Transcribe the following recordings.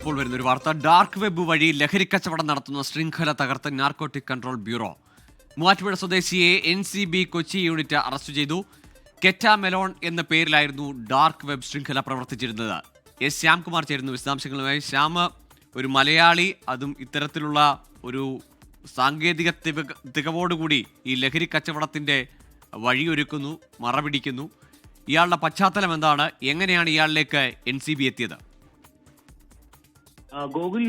ഇപ്പോൾ വരുന്നൊരു വാർത്ത. ഡാർക്ക് വെബ് വഴി ലഹരിക്കച്ചവടം നടത്തുന്ന ശൃംഖല തകർത്ത് നാർക്കോട്ടിക് കൺട്രോൾ ബ്യൂറോ. മൂവാറ്റുപുഴ സ്വദേശിയെ NCB കൊച്ചി യൂണിറ്റ് അറസ്റ്റ് ചെയ്തു. കെറ്റാമെലോൺ എന്ന പേരിലായിരുന്നു ഡാർക്ക് വെബ് ശൃംഖല പ്രവർത്തിച്ചിരുന്നത്. ശ്യാംകുമാർ ചേരുന്നു വിശദാംശങ്ങളുമായി. ശ്യാം, ഒരു മലയാളി, അതും ഇത്തരത്തിലുള്ള ഒരു സാങ്കേതിക തികവോടുകൂടി ഈ ലഹരി കച്ചവടത്തിന്റെ വഴിയൊരുക്കുന്നു, മറപിടിക്കുന്നു. ഇയാളുടെ പശ്ചാത്തലം എന്താണ്? എങ്ങനെയാണ് ഇയാളിലേക്ക് NCB എത്തിയത്? ഗോകുൽ,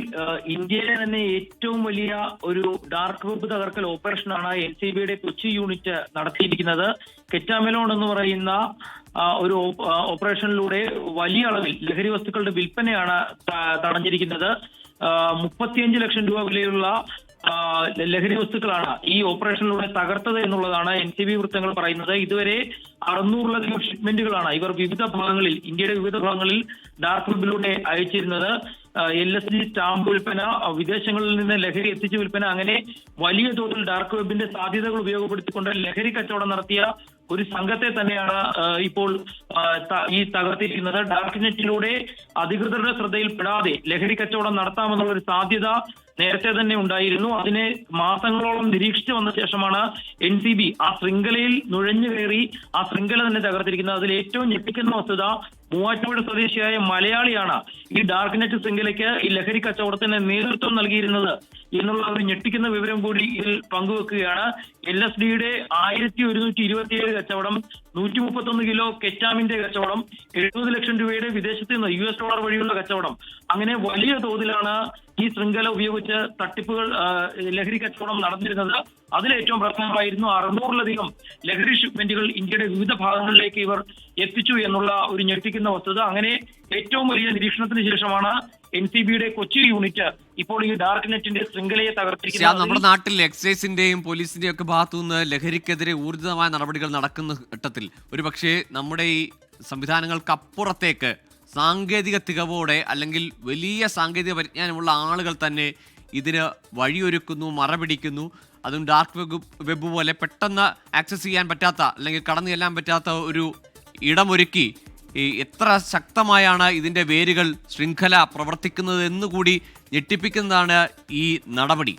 ഇന്ത്യയിലെ തന്നെ ഏറ്റവും വലിയ ഒരു ഡാർക്ക് വെബ് തകർക്കൽ ഓപ്പറേഷനാണ് NCBയുടെ കൊച്ചി യൂണിറ്റ് നടത്തിയിരിക്കുന്നത്. കെറ്റാമെലോൺ എന്ന് പറയുന്ന ഒരു ഓപ്പറേഷനിലൂടെ വലിയ അളവിൽ ലഹരി വസ്തുക്കളുടെ വിൽപ്പനയാണ് തടഞ്ഞിരിക്കുന്നത്. 35 ലക്ഷം രൂപ വിലയുള്ള ലഹരി വസ്തുക്കളാണ് ഈ ഓപ്പറേഷനിലൂടെ തകർത്തത് എന്നുള്ളതാണ് NCB വൃത്തങ്ങൾ പറയുന്നത്. ഇതുവരെ 600-ലധികം ഷിപ്മെന്റുകളാണ് ഇവർ വിവിധ ഭാഗങ്ങളിൽ, ഇന്ത്യയുടെ വിവിധ ഭാഗങ്ങളിൽ ഡാർക്ക് വെബിലൂടെ അയച്ചിരുന്നത്. LSD സ്റ്റാമ്പ് വിൽപ്പന, വിദേശങ്ങളിൽ നിന്ന് ലഹരി എത്തിച്ചു വിൽപ്പന, അങ്ങനെ വലിയ തോതിൽ ഡാർക്ക് വെബിന്റെ സാധ്യതകൾ ഉപയോഗപ്പെടുത്തിക്കൊണ്ട് ലഹരി കച്ചവടം നടത്തിയ ഒരു സംഘത്തെ തന്നെയാണ് ഇപ്പോൾ ഈ തകർത്തിരിക്കുന്നത്. ഡാർക്ക് നെറ്റിലൂടെ അധികൃതരുടെ ശ്രദ്ധയിൽപ്പെടാതെ ലഹരി കച്ചവടം നടത്താമെന്നുള്ള ഒരു സാധ്യത നേരത്തെ തന്നെ ഉണ്ടായിരുന്നു. അതിനെ മാസങ്ങളോളം നിരീക്ഷിച്ചു വന്ന ശേഷമാണ് NCB ആ ശൃംഖലയിൽ നുഴഞ്ഞു കയറി ആ ശൃംഖല തന്നെ തകർത്തിരിക്കുന്നത്. അതിൽ ഏറ്റവും ഞെട്ടിക്കുന്ന വസ്തുത, മൂവാറ്റുപുഴ സ്വദേശിയായ മലയാളിയാണ് ഈ ഡാർക്ക് നെറ്റ് ശൃംഖലയ്ക്ക് ഈ ലഹരി കച്ചവടത്തിന് നേതൃത്വം നൽകിയിരുന്നത് എന്നുള്ള ഒരു ഞെട്ടിക്കുന്ന വിവരം കൂടി ഇതിൽ പങ്കുവെക്കുകയാണ്. LSDയുടെ 1127 കച്ചവടം, 131 കിലോ കെറ്റാമിന്റെ കച്ചവടം, 70 ലക്ഷം രൂപയുടെ വിദേശത്ത് നിന്ന് $US വഴിയുള്ള കച്ചവടം, അങ്ങനെ വലിയ തോതിലാണ് ഈ ശൃംഖല ഉപയോഗിച്ച് തട്ടിപ്പുകൾ, ലഹരി കച്ചവടം നടന്നിരുന്നത്. അതിലേറ്റവും പ്രധാനമായിരുന്നു 600-ലധികം ലഹരി ഷിപ്മെന്റുകൾ ഇന്ത്യയുടെ വിവിധ ഭാഗങ്ങളിലേക്ക് ഇവർ എത്തിച്ചു എന്നുള്ള ഒരു ഞെട്ടിക്കുന്ന വസ്തുത. അങ്ങനെ ഏറ്റവും വലിയ നിരീക്ഷണത്തിന് ശേഷമാണ് NCBയുടെ കൊച്ചി യൂണിറ്റ് ഇപ്പോൾ ഈ ഡാർക്ക് നെറ്റിന്റെ ശൃംഖലയെ തകർത്തിരിക്കുന്നത്. നമ്മുടെ നാട്ടിൽ എക്സൈസിന്റെയും പോലീസിന്റെയും ഒക്കെ ഭാഗത്തുനിന്ന് ലഹരിക്കെതിരെ ഊർജിതമായ നടപടികൾ നടക്കുന്ന ഘട്ടത്തിൽ ഒരുപക്ഷെ നമ്മുടെ ഈ സംവിധാനങ്ങൾക്ക് അപ്പുറത്തേക്ക് സാങ്കേതിക തികവോടെ, അല്ലെങ്കിൽ വലിയ സാങ്കേതിക പരിജ്ഞാനമുള്ള ആളുകൾ തന്നെ ഇതിന് വഴിയൊരുക്കുന്നു, മറപിടിക്കുന്നു. അതും ഡാർക്ക് വെബ് പോലെ പെട്ടെന്ന് ആക്സസ് ചെയ്യാൻ പറ്റാത്ത, അല്ലെങ്കിൽ കടന്നു ചെല്ലാൻ പറ്റാത്ത ഒരു ഇടമൊരുക്കി എത്ര ശക്തമായാണ് ഇതിന്റെ വേരുകൾ, ശൃംഖല പ്രവർത്തിക്കുന്നത് എന്നുകൂടി ഞെട്ടിപ്പിക്കുന്നതാണ് ഈ നടപടി.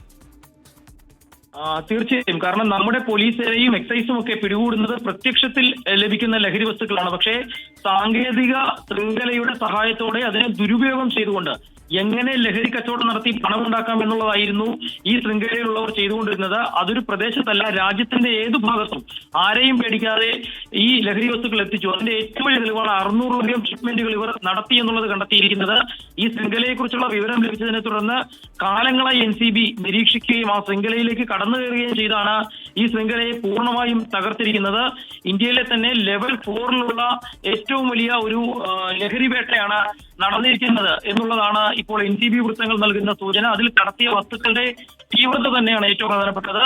തീർച്ചയായും, കാരണം നമ്മുടെ പോലീസുകാരെയും എക്സൈസും ഒക്കെ പിടികൂടുന്നത് പ്രത്യക്ഷത്തിൽ ലഭിക്കുന്ന ലഹരി വസ്തുക്കളാണ്. പക്ഷേ സാങ്കേതിക ശൃംഖലയുടെ സഹായത്തോടെ അതിനെ ദുരുപയോഗം ചെയ്തുകൊണ്ട് എങ്ങനെ ലഹരി കച്ചവടം നടത്തി പണമുണ്ടാക്കാം എന്നുള്ളതായിരുന്നു ഈ ശൃംഖലയിലുള്ളവർ ചെയ്തുകൊണ്ടിരുന്നത്. അതൊരു പ്രദേശത്തല്ല, രാജ്യത്തിന്റെ ഏതു ഭാഗത്തും ആരെയും പേടിക്കാതെ ഈ ലഹരി വസ്തുക്കൾ എത്തിച്ചു. അതിന്റെ ഏറ്റവും വലിയ തെളിവാണ് 600-ലധികം ഷിപ്മെന്റുകൾ ഇവർ നടത്തി എന്നുള്ളത് കണ്ടെത്തിയിരിക്കുന്നത്. ഈ ശൃംഖലയെക്കുറിച്ചുള്ള വിവരം ലഭിച്ചതിനെ തുടർന്ന് കാലങ്ങളായി NCB നിരീക്ഷിക്കുകയും ആ ശൃംഖലയിലേക്ക് കടന്നു കയറുകയും ചെയ്താണ് ഈ ശൃംഖലയെ പൂർണ്ണമായും തകർത്തിരിക്കുന്നത്. ഇന്ത്യയിലെ തന്നെ ലെവൽ 4-ലുള്ള ഏറ്റവും വലിയ ഒരു ലഹരി വേട്ടയാണ് നടന്നിരിക്കുന്നത് എന്നുള്ളതാണ് ഇപ്പോൾ NCB വൃത്തങ്ങൾ നൽകുന്ന സൂചന. അതിൽ കടത്തിയ വസ്തുക്കളുടെ തീവ്രത തന്നെയാണ് ഏറ്റവും പ്രധാനപ്പെട്ടത്.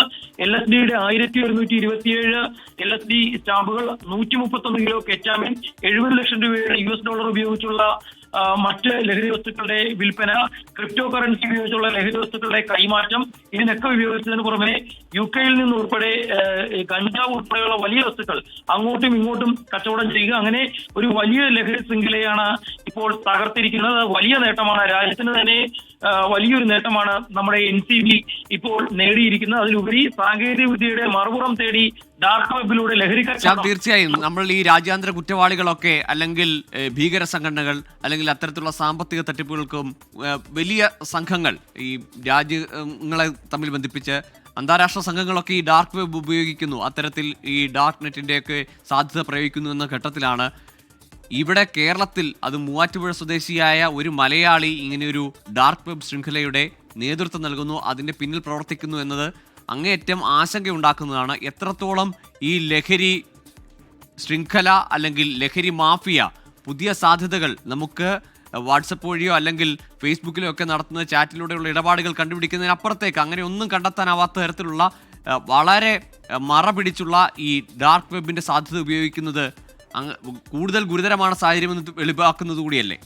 LSDയുടെ 1127 LSD സ്റ്റാമ്പുകൾ, 131 കിലോ കെറ്റാമിൻ, 70 ലക്ഷം രൂപയുടെ $US ഉപയോഗിച്ചുള്ള മറ്റ് ലഹരി വസ്തുക്കളുടെ വിൽപ്പന, ക്രിപ്റ്റോ കറൻസി ഉപയോഗിച്ചുള്ള ലഹരി വസ്തുക്കളുടെ കൈമാറ്റം, ഇതിനൊക്കെ ഉപയോഗിച്ചതിന് പുറമെ UK-യിൽ നിന്ന് ഉൾപ്പെടെ കഞ്ചാവ് ഉൾപ്പെടെയുള്ള വലിയ വസ്തുക്കൾ അങ്ങോട്ടും ഇങ്ങോട്ടും കച്ചവടം ചെയ്യുക, അങ്ങനെ ഒരു വലിയ ലഹരി ശൃംഖലയാണ് ഇപ്പോൾ തകർത്തിരിക്കുന്നത്. വലിയ നേട്ടമാണ്, രാജ്യത്തിന് തന്നെ വലിയൊരു നേട്ടമാണ് നമ്മുടെ NCB ഇപ്പോൾ നേടിയിരിക്കുന്നത്. അതിലുപരി സാങ്കേതിക വിദ്യയുടെ മറുപുറം തേടി ഡാർക്ക് വെബിലൂടെ ലഹരി കച്ചവടം. തീർച്ചയായും നമ്മൾ ഈ രാജ്യാന്തര കുറ്റവാളികളൊക്കെ, അല്ലെങ്കിൽ ഭീകര സംഘടനകൾ, അല്ലെങ്കിൽ അത്തരത്തിലുള്ള സാമ്പത്തിക തട്ടിപ്പുകൾക്കും വലിയ സംഘങ്ങൾ, ഈ രാജ്യങ്ങളെ തമ്മിൽ ബന്ധിപ്പിച്ച് അന്താരാഷ്ട്ര സംഘങ്ങളൊക്കെ ഈ ഡാർക്ക് വെബ് ഉപയോഗിക്കുന്നു, അത്തരത്തിൽ ഈ ഡാർക്ക് നെറ്റിൻ്റെയൊക്കെ സാധ്യത പ്രയോഗിക്കുന്നു എന്ന ഘട്ടത്തിലാണ് ഇവിടെ കേരളത്തിൽ, അത് മൂവാറ്റുപുഴ സ്വദേശിയായ ഒരു മലയാളി ഇങ്ങനെയൊരു ഡാർക്ക് വെബ് ശൃംഖലയുടെ നേതൃത്വം നൽകുന്നു, അതിൻ്റെ പിന്നിൽ പ്രവർത്തിക്കുന്നു എന്നത് അങ്ങേയറ്റം ആശങ്കയുണ്ടാക്കുന്നതാണ്. എത്രത്തോളം ഈ ലഹരി ശൃംഖല, അല്ലെങ്കിൽ ലഹരി മാഫിയ പുതിയ സാധ്യതകൾ നമുക്ക് വാട്സപ്പ് വഴിയോ അല്ലെങ്കിൽ ഫേസ്ബുക്കിലോ ഒക്കെ നടത്തുന്ന ചാറ്റിലൂടെയുള്ള ഇടപാടുകൾ കണ്ടുപിടിക്കുന്നതിനപ്പുറത്തേക്ക് അങ്ങനെ ഒന്നും കണ്ടെത്താനാവാത്ത തരത്തിലുള്ള വളരെ മറ പിടിച്ചുള്ള ഈ ഡാർക്ക് വെബിൻ്റെ സാധ്യത ഉപയോഗിക്കുന്നത് കൂടുതൽ ഗുരുതരമാണ് സാഹചര്യമെന്ന് വെളിവാക്കുന്നത് കൂടിയല്ലേ?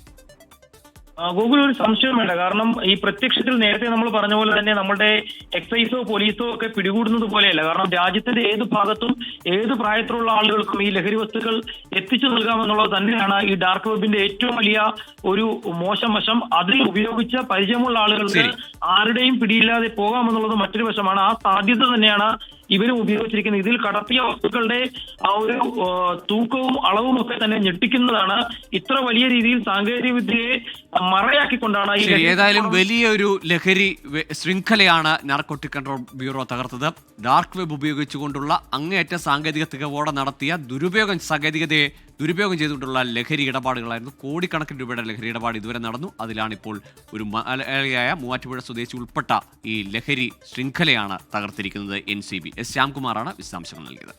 ഗൂഗിൾ ഒരു സംശയം വേണ്ട. കാരണം ഈ പ്രത്യക്ഷത്തിൽ നേരത്തെ നമ്മൾ പറഞ്ഞ പോലെ തന്നെ നമ്മുടെ എക്സൈസോ പോലീസോ ഒക്കെ പിടികൂടുന്നത് പോലെയല്ല. കാരണം രാജ്യത്തിന്റെ ഏത് ഭാഗത്തും ഏത് പ്രായത്തിലുള്ള ആളുകൾക്കും ഈ ലഹരി വസ്തുക്കൾ എത്തിച്ചു നൽകാമെന്നുള്ളത് തന്നെയാണ് ഈ ഡാർക്ക് വെബിന്റെ ഏറ്റവും വലിയ ഒരു മോശം വശം. അതിൽ ഉപയോഗിച്ച പരിചയമുള്ള ആളുകൾക്ക് ആരുടെയും പിടിയില്ലാതെ പോകാമെന്നുള്ളത് മറ്റൊരു വശമാണ്. ആ സാധ്യത തന്നെയാണ് ഇവരും ഉപയോഗിച്ചിരിക്കുന്നത്. ഇതിൽ കടത്തിയ വസ്തുക്കളുടെ ആ ഒരു തൂക്കവും അളവും ഒക്കെ തന്നെ ഞെട്ടിക്കുന്നതാണ്. ഇത്ര വലിയ രീതിയിൽ സാങ്കേതിക വിദ്യയെ മറയാക്കിക്കൊണ്ടാണ് ഏതായാലും വലിയൊരു ലഹരി ശൃംഖലയാണ് നാർക്കോട്ടിക് കൺട്രോൾ ബ്യൂറോ തകർത്തത്. ഡാർക്ക് വെബ് ഉപയോഗിച്ചുകൊണ്ടുള്ള അങ്ങേയറ്റ സാങ്കേതിക തികവോടെ നടത്തിയ സാങ്കേതികതയെ ദുരുപയോഗം ചെയ്തുകൊണ്ടുള്ള ലഹരി ഇടപാടുകളായിരുന്നു. കോടിക്കണക്കിന് രൂപയുടെ ലഹരി ഇടപാട് ഇതുവരെ നടന്നു. അതിലാണിപ്പോൾ ഒരു മലയാളിയായ മൂവാറ്റുപുഴ സ്വദേശി ഉൾപ്പെട്ട ഈ ലഹരി ശൃംഖലയാണ് തകർത്തിരിക്കുന്നത്. NCB. എസ് ശ്യാംകുമാറാണ് വിശദാംശങ്ങൾ നൽകിയത്.